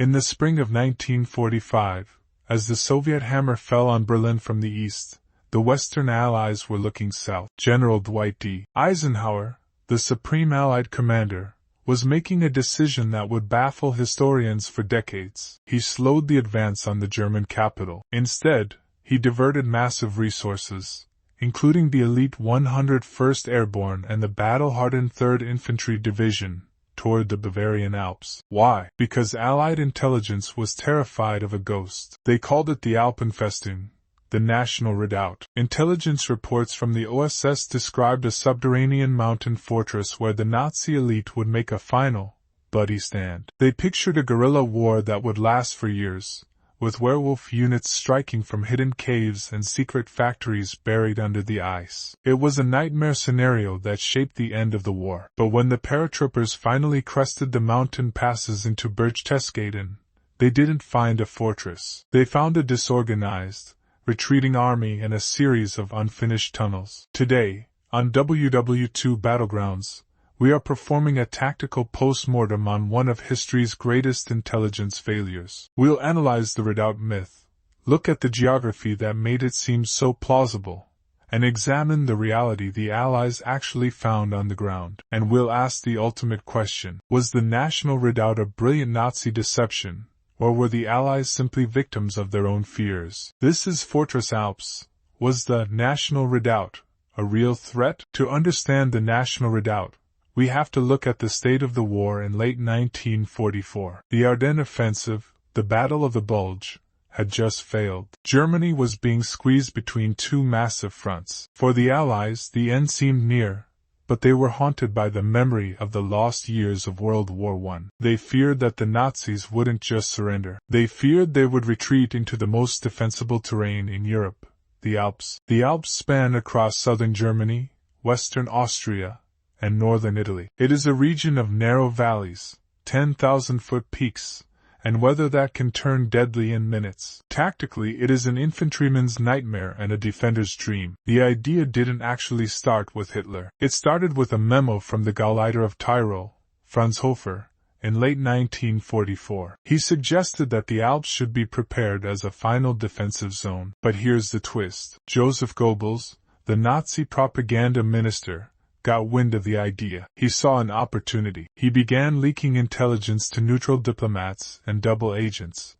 In the spring of 1945, as the Soviet hammer fell on Berlin from the east, the Western Allies were looking south. General Dwight D. Eisenhower, the Supreme Allied Commander, was making a decision that would baffle historians for decades. He slowed the advance on the German capital. Instead, he diverted massive resources, including the elite 101st Airborne and the battle-hardened 3rd Infantry Division, toward the Bavarian Alps. Why? Because Allied intelligence was terrified of a ghost. They called it the Alpenfestung, the National Redoubt. Intelligence reports from the OSS described a subterranean mountain fortress where the Nazi elite would make a final, bloody stand. They pictured a guerrilla war that would last for years, with werewolf units striking from hidden caves and secret factories buried under the ice. It was a nightmare scenario that shaped the end of the war. But when the paratroopers finally crested the mountain passes into Berchtesgaden, they didn't find a fortress. They found a disorganized, retreating army and a series of unfinished tunnels. Today, on WW2 Battlegrounds, we are performing a tactical post-mortem on one of history's greatest intelligence failures. We'll analyze the Redoubt myth, look at the geography that made it seem so plausible, and examine the reality the Allies actually found on the ground. And we'll ask the ultimate question: was the National Redoubt a brilliant Nazi deception, or were the Allies simply victims of their own fears? This is Fortress Alps. Was the National Redoubt a real threat? To understand the National Redoubt, we have to look at the state of the war in late 1944. The Ardennes Offensive, the Battle of the Bulge, had just failed. Germany was being squeezed between two massive fronts. For the Allies, the end seemed near, but they were haunted by the memory of the lost years of World War I. They feared that the Nazis wouldn't just surrender. They feared they would retreat into the most defensible terrain in Europe, the Alps. The Alps span across southern Germany, western Austria, and northern Italy. It is a region of narrow valleys, 10,000-foot peaks, and weather that can turn deadly in minutes. Tactically, it is an infantryman's nightmare and a defender's dream. The idea didn't actually start with Hitler. It started with a memo from the Gauleiter of Tyrol, Franz Hofer, in late 1944. He suggested that the Alps should be prepared as a final defensive zone. But here's the twist. Joseph Goebbels, the Nazi propaganda minister, got wind of the idea. He saw an opportunity. He began leaking intelligence to neutral diplomats and double agents,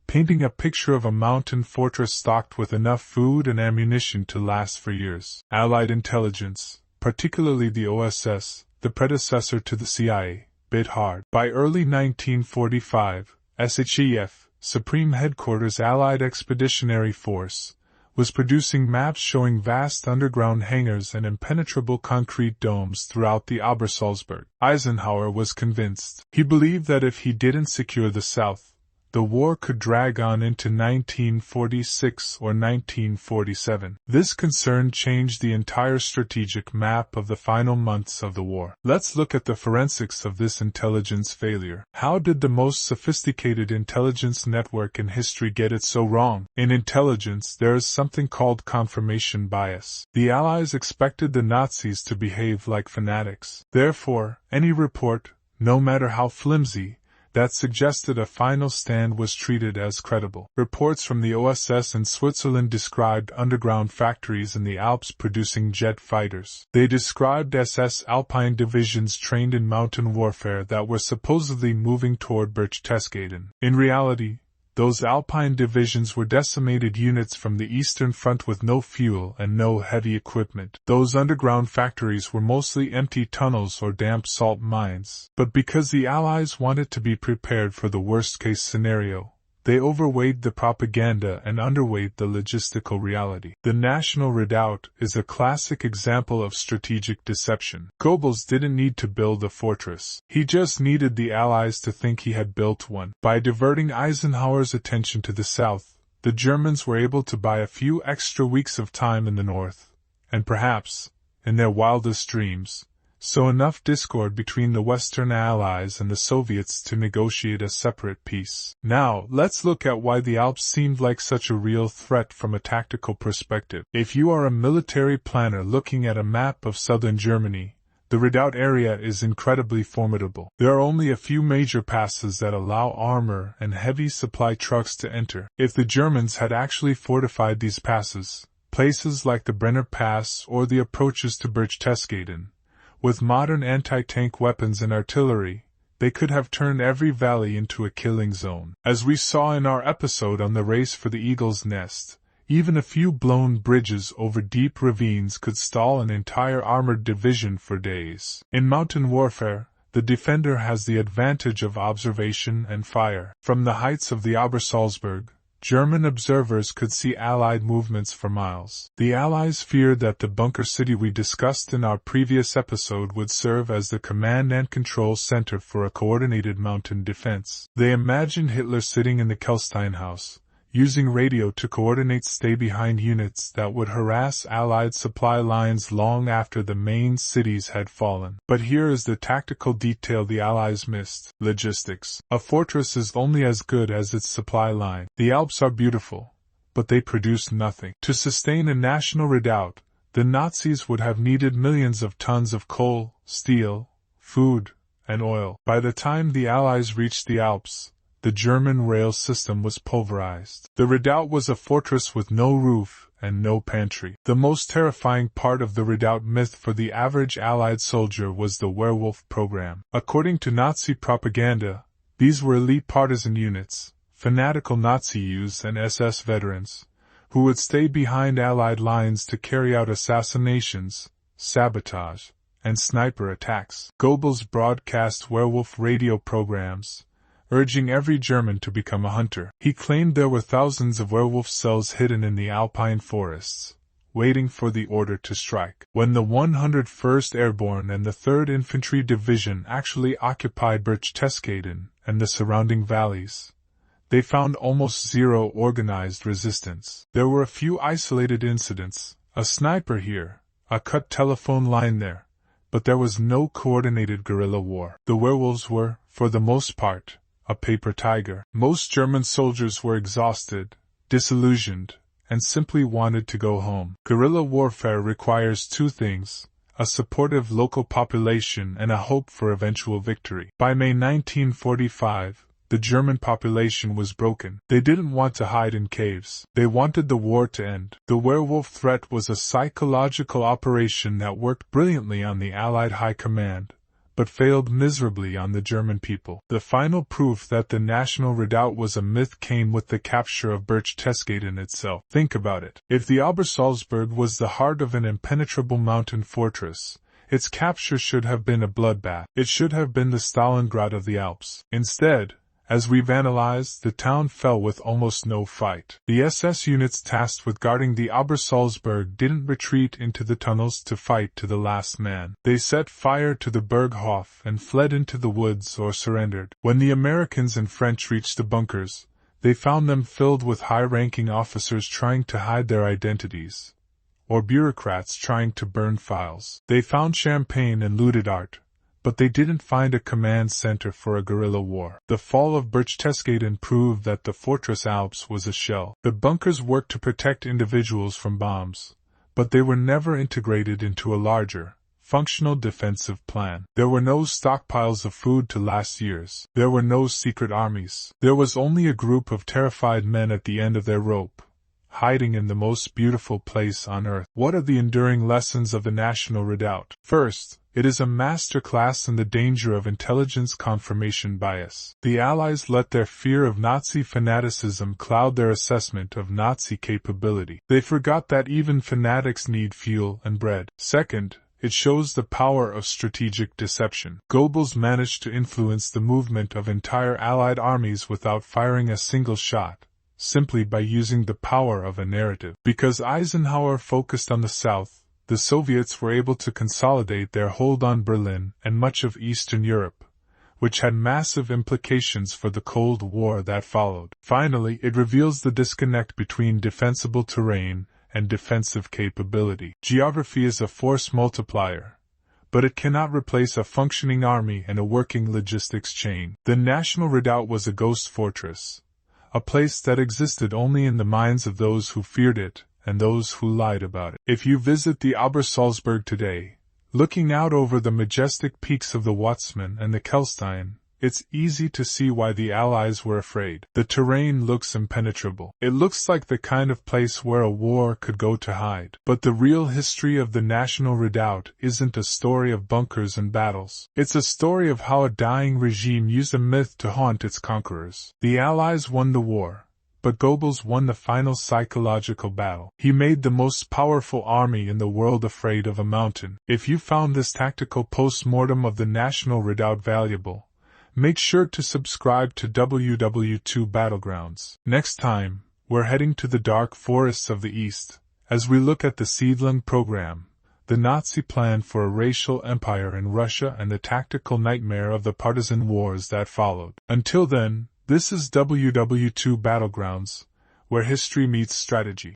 painting a picture of a mountain fortress stocked with enough food and ammunition to last for years. Allied intelligence, particularly the OSS, the predecessor to the CIA, bit hard. By early 1945, SHEF, Supreme Headquarters Allied Expeditionary Force, was producing maps showing vast underground hangars and impenetrable concrete domes throughout the Obersalzberg. Eisenhower was convinced. He believed that if he didn't secure the South, the war could drag on into 1946 or 1947. This concern changed the entire strategic map of the final months of the war. Let's look at the forensics of this intelligence failure. How did the most sophisticated intelligence network in history get it so wrong? In intelligence, there is something called confirmation bias. The Allies expected the Nazis to behave like fanatics. Therefore, any report, no matter how flimsy, that suggested a final stand was treated as credible. Reports from the OSS in Switzerland described underground factories in the Alps producing jet fighters. They described SS Alpine divisions trained in mountain warfare that were supposedly moving toward Berchtesgaden. In reality, those Alpine divisions were decimated units from the Eastern Front with no fuel and no heavy equipment. Those underground factories were mostly empty tunnels or damp salt mines. But because the Allies wanted to be prepared for the worst-case scenario, they overweighed the propaganda and underweight the logistical reality. The National Redoubt is a classic example of strategic deception. Goebbels didn't need to build a fortress. He just needed the Allies to think he had built one. By diverting Eisenhower's attention to the south, the Germans were able to buy a few extra weeks of time in the north, and perhaps, in their wildest dreams, sow enough discord between the Western Allies and the Soviets to negotiate a separate peace. Now, let's look at why the Alps seemed like such a real threat from a tactical perspective. If you are a military planner looking at a map of southern Germany, The Redoubt area is incredibly formidable. There are only a few major passes that allow armor and heavy supply trucks to enter. If the Germans had actually fortified these passes, places like the Brenner Pass or the approaches to Berchtesgaden, with modern anti-tank weapons and artillery, they could have turned every valley into a killing zone. As we saw in our episode on the race for the Eagle's Nest, even a few blown bridges over deep ravines could stall an entire armored division for days. In mountain warfare, the defender has the advantage of observation and fire. From the heights of the Obersalzberg, German observers could see Allied movements for miles. The Allies feared that the bunker city we discussed in our previous episode would serve as the command and control center for a coordinated mountain defense. They imagined Hitler sitting in the Kelstein house, using radio to coordinate stay-behind units that would harass Allied supply lines long after the main cities had fallen. But here is the tactical detail the Allies missed: logistics. A fortress is only as good as its supply line. The Alps are beautiful, but they produce nothing. To sustain a national redoubt, the Nazis would have needed millions of tons of coal, steel, food, and oil. By the time the Allies reached the Alps, the German rail system was pulverized. The redoubt was a fortress with no roof and no pantry. The most terrifying part of the redoubt myth for the average Allied soldier was the Werewolf program. According to Nazi propaganda, these were elite partisan units, fanatical Nazi youths and SS veterans, who would stay behind Allied lines to carry out assassinations, sabotage, and sniper attacks. Goebbels broadcast werewolf radio programs, urging every German to become a hunter. He claimed there were thousands of werewolf cells hidden in the alpine forests, waiting for the order to strike. When the 101st Airborne and the 3rd Infantry Division actually occupied Berchtesgaden and the surrounding valleys, they found almost zero organized resistance. There were a few isolated incidents, a sniper here, a cut telephone line there, but there was no coordinated guerrilla war. The werewolves were, for the most part, a paper tiger. Most German soldiers were exhausted, disillusioned, and simply wanted to go home. Guerrilla warfare requires two things: a supportive local population and a hope for eventual victory. By May 1945, the German population was broken. They didn't want to hide in caves. They wanted the war to end. The werewolf threat was a psychological operation that worked brilliantly on the Allied High Command, but failed miserably on the German people. The final proof that the national redoubt was a myth came with the capture of Berchtesgaden itself. Think about it. If the Obersalzberg was the heart of an impenetrable mountain fortress, its capture should have been a bloodbath. It should have been the Stalingrad of the Alps. Instead, as we've analyzed, the town fell with almost no fight. The SS units tasked with guarding the Obersalzberg didn't retreat into the tunnels to fight to the last man. They set fire to the Berghof and fled into the woods or surrendered. When the Americans and French reached the bunkers, they found them filled with high-ranking officers trying to hide their identities, or bureaucrats trying to burn files. They found champagne and looted art, but they didn't find a command center for a guerrilla war. The fall of Berchtesgaden proved that the fortress Alps was a shell. The bunkers worked to protect individuals from bombs, but they were never integrated into a larger, functional defensive plan. There were no stockpiles of food to last years. There were no secret armies. There was only a group of terrified men at the end of their rope, hiding in the most beautiful place on earth. What are the enduring lessons of the national redoubt? First, it is a masterclass in the danger of intelligence confirmation bias. The Allies let their fear of Nazi fanaticism cloud their assessment of Nazi capability. They forgot that even fanatics need fuel and bread. Second, it shows the power of strategic deception. Goebbels managed to influence the movement of entire Allied armies without firing a single shot, simply by using the power of a narrative. Because Eisenhower focused on the South, the Soviets were able to consolidate their hold on Berlin and much of Eastern Europe, which had massive implications for the Cold War that followed. Finally, it reveals the disconnect between defensible terrain and defensive capability. Geography is a force multiplier, but it cannot replace a functioning army and a working logistics chain. The National Redoubt was a ghost fortress, a place that existed only in the minds of those who feared it and those who lied about it. If you visit the Obersalzberg today, Looking out over the majestic peaks of the Watzmann and the Kelstein, it's easy to see why the Allies were afraid. The terrain looks impenetrable. It looks like the kind of place where a war could go to hide. But the real history of the National Redoubt isn't a story of bunkers and battles. It's a story of how a dying regime used a myth to haunt its conquerors. The Allies won the war, but Goebbels won the final psychological battle. He made the most powerful army in the world afraid of a mountain. If you found this tactical post-mortem of the National Redoubt valuable, make sure to subscribe to WW2 Battlegrounds. Next time, we're heading to the dark forests of the East, as we look at the Seedling program, the Nazi plan for a racial empire in Russia and the tactical nightmare of the partisan wars that followed. Until then, this is WW2 Battlegrounds, where history meets strategy.